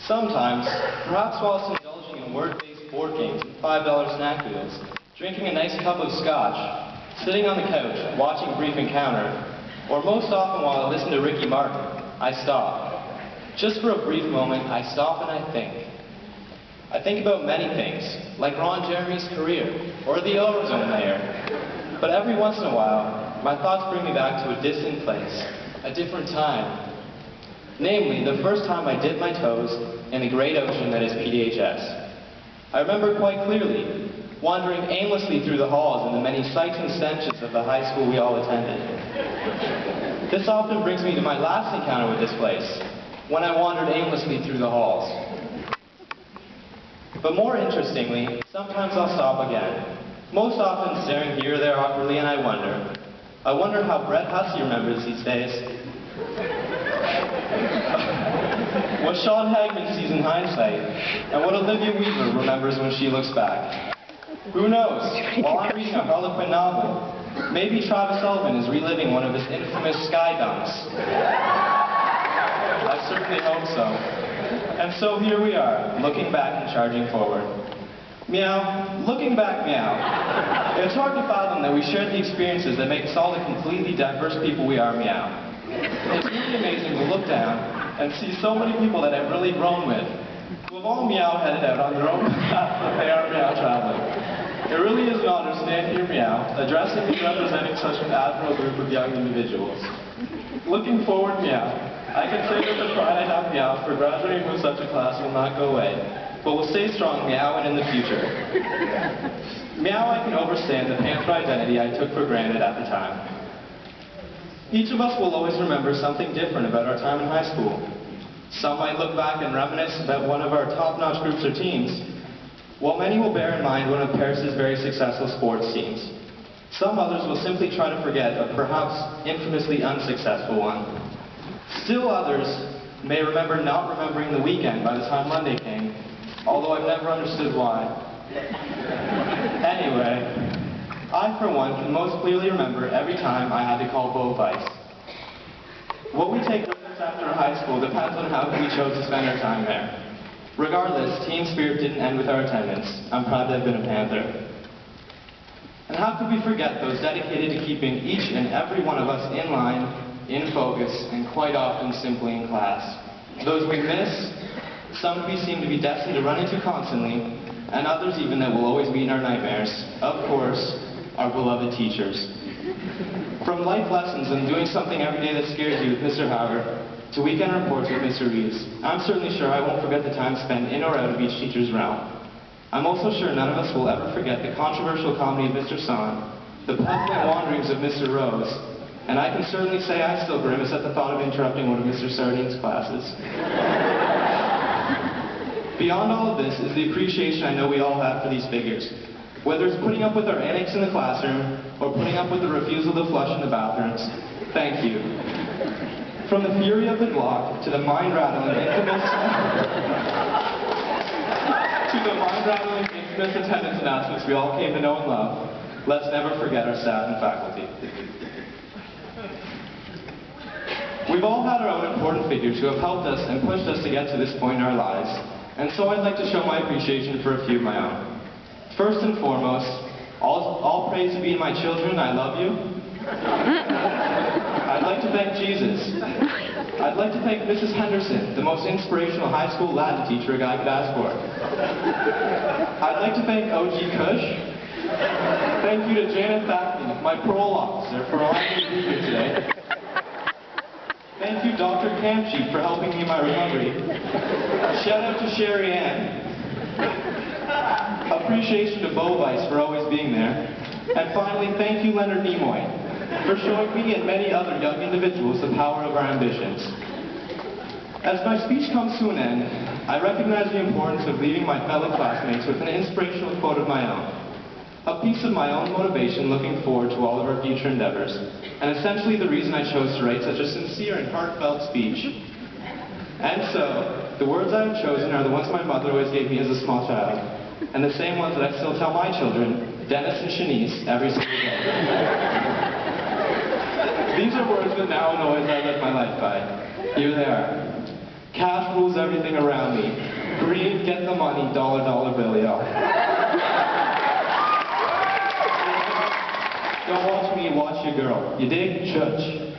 Sometimes, perhaps whilst indulging in word-based board games and $5 snack deals, drinking a nice cup of scotch, sitting on the couch, watching Brief Encounter, or most often while I listen to Ricky Martin, I stop. Just for a brief moment, I stop and I think. I think about many things, like Ron Jeremy's career, or the ozone layer. But every once in a while, my thoughts bring me back to a distant place, a different time. Namely, the first time I dipped my toes in the great ocean that is PDHS. I remember quite clearly, wandering aimlessly through the halls and the many sights and stenches of the high school we all attended. This often brings me to my last encounter with this place, when I wandered aimlessly through the halls. But more interestingly, sometimes I'll stop again, most often staring here or there awkwardly, and I wonder how Brett Hussey remembers these days. What Sean Hagman sees in hindsight, and what Olivia Weaver remembers when she looks back. Who knows? While I'm reading a Harlequin novel, maybe Travis Sullivan is reliving one of his infamous sky dunks. I certainly hope so. And so here we are, looking back and charging forward. Meow. Looking back, meow. It's hard to fathom that we shared the experiences that make us all the completely diverse people we are, meow. It's really amazing to look down and see so many people that I've really grown with, who have all meow headed out on their own path that they are meow traveling. It really is an honor to stand here, meow, addressing and representing such an admirable group of young individuals. Looking forward, meow, I can say that the pride I have, meow, for graduating from such a class will not go away, but will stay strong, meow, and in the future. Meow, I can understand the Panther identity I took for granted at the time. Each of us will always remember something different about our time in high school. Some might look back and reminisce about one of our top-notch groups or teams, while many will bear in mind one of Paris's very successful sports teams. Some others will simply try to forget a perhaps infamously unsuccessful one. Still others may remember not remembering the weekend by the time Monday came, although I've never understood why. Anyway, I, for one, can most clearly remember every time I had to call Bovice. What we take with us after high school depends on how we chose to spend our time there. Regardless, team spirit didn't end with our attendance. I'm proud to have been a Panther. And how could we forget those dedicated to keeping each and every one of us in line, in focus, and quite often simply in class. Those we miss, some we seem to be destined to run into constantly, and others even that will always be in our nightmares. Of course, our beloved teachers. From life lessons and doing something every day that scares you with Mr. Howard, to weekend reports with Mr. Reeves, I'm certainly sure I won't forget the time spent in or out of each teacher's realm. I'm also sure none of us will ever forget the controversial comedy of Mr. Son, the puzzling wanderings of Mr. Rose, and I can certainly say I still grimace at the thought of interrupting one of Mr. Sardine's classes. Beyond all of this is the appreciation I know we all have for these figures. Whether it's putting up with our antics in the classroom, or putting up with the refusal to flush in the bathrooms, thank you. From the fury of the Glock to the mind-rattling infamous attendance announcements we all came to know and love, let's never forget our staff and faculty. We've all had our own important figures who have helped us and pushed us to get to this point in our lives, and so I'd like to show my appreciation for a few of my own. First and foremost, all praise be to my children, I love you. I'd like to thank Jesus. I'd like to thank Mrs. Henderson, the most inspirational high school Latin teacher a guy could ask for. I'd like to thank OG Kush. Thank you to Janet Thackman, my parole officer, for allowing me to be here today. Thank you, Dr. Campchi, for helping me in my recovery. Shout out to Sherry Ann. Appreciation to Bovice for always being there. And finally, thank you, Leonard Nimoy, for showing me and many other young individuals the power of our ambitions. As my speech comes to an end, I recognize the importance of leaving my fellow classmates with an inspirational quote of my own. A piece of my own motivation looking forward to all of our future endeavors, and essentially the reason I chose to write such a sincere and heartfelt speech. And so, the words I have chosen are the ones my mother always gave me as a small child, and the same ones that I still tell my children, Dennis and Shanice, every single day. These are words that now and always I live my life by. Here they are. Cash rules everything around me. Breathe, get the money, dollar, dollar bill, yo. Don't watch me, watch your girl. You dig? Church.